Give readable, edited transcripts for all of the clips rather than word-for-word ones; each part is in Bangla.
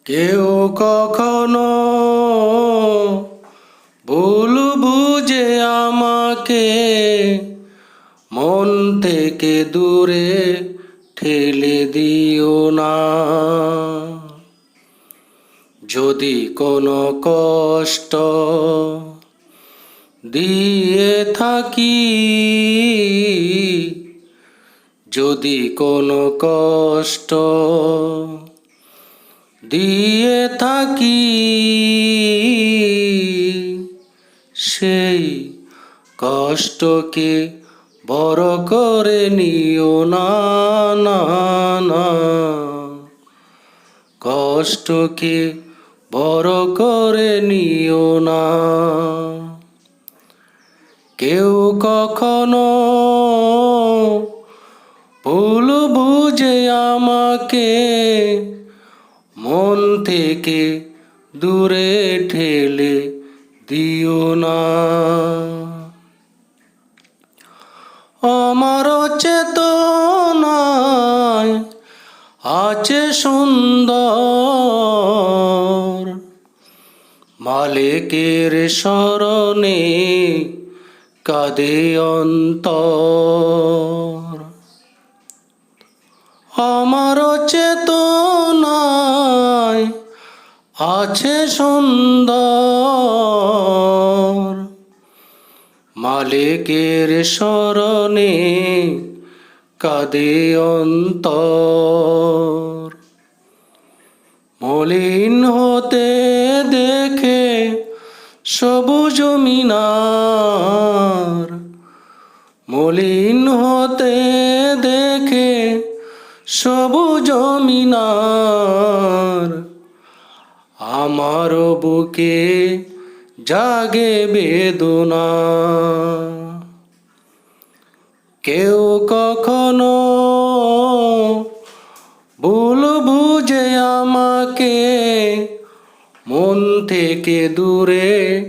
কেউ কখনো ভুল বুঝে আমাকে মন থেকে দূরে ঠেলে দিও না। যদি কোনো কষ্ট দিয়ে থাকি, যদি কোনো কষ্ট দিয়ে থাকি, সেই কষ্টকে বড় করে নিও না, না, না। কষ্টকে বড় করে নিও না। কেউ কখনো ভুল বুঝে আমাকে মন থেকে দূরে ঠেলে দিও না। আমার চেতনায় আছে সুন্দর মালিকের শরণে কাঁদে অন্তর। আমার চেতনায় আছে সুন্দর মালিকের শরণে কাঁদে অন্তর। মলিন হতে দেখে সবুজ মিনার, মলিন হতে দেখে সবুজ মিনার, আমার বুকে জাগে বেদনা। কেউ কখনো ভুল বুঝে আমাকে মন থেকে দূরে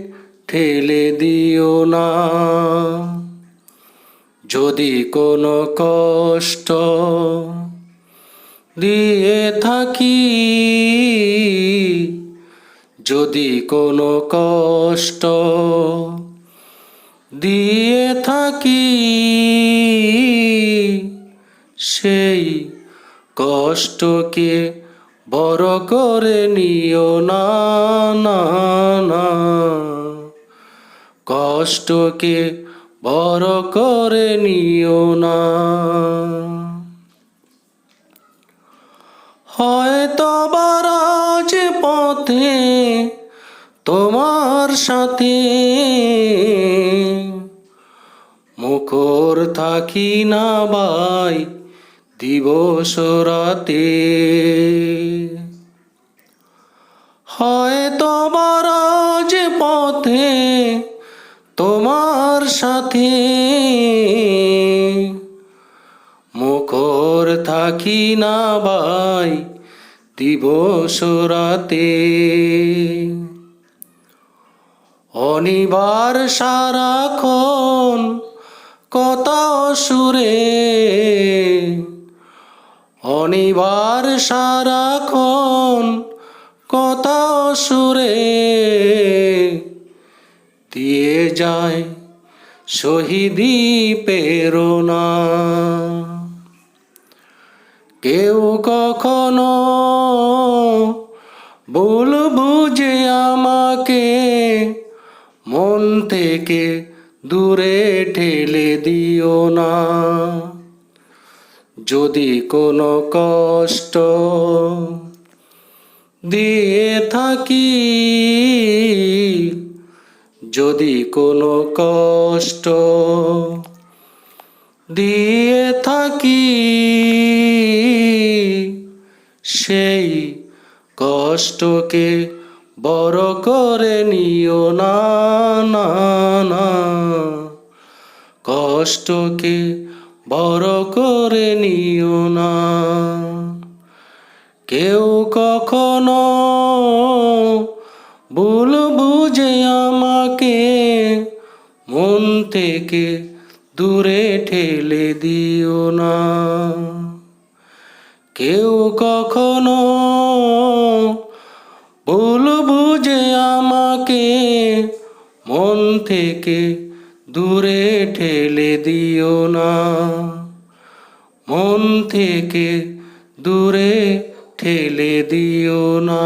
ঠেলে দিও না। যদি কোনো কষ্ট দিয়ে থাকি, যদি কোনো কষ্ট দিয়ে থাকি, সেই কষ্টকে বড় করে নিও না, না, না। কষ্টকে বড় করে নিও না। হয়তো বারাজ পথে তোমার সাথে মুখর থাকি না ভাই দিবস রাতে। হয়তো বারাজ পথে তোমার সাথে মুখর থাকি না ভাই দিবস রাতে। অনিবার সারাক্ষণ কথা সুরে, অনিবার সারাক্ষণ কথা সুরে দিয়ে যায় শহীদি প্রেরণা। কেউ কখনো ভুল বুঝে আমাকে মন থেকে দূরে ঠেলে দিও না। যদি কোনো কষ্ট দিয়ে থাকি, যদি কোনো কষ্ট দিয়ে থাকি, সেই কষ্টকে বড় করে নিও না, না, না। কষ্টকে বড় করে নিও না। কেউ কখনো ভুল বুঝে আমাকে মন থেকে দূরে ঠেলে দিও না। কেউ কখনো আমাকে মন থেকে দূরে ঠেলে দিও না, মন থেকে দূরে ঠেলে দিও না।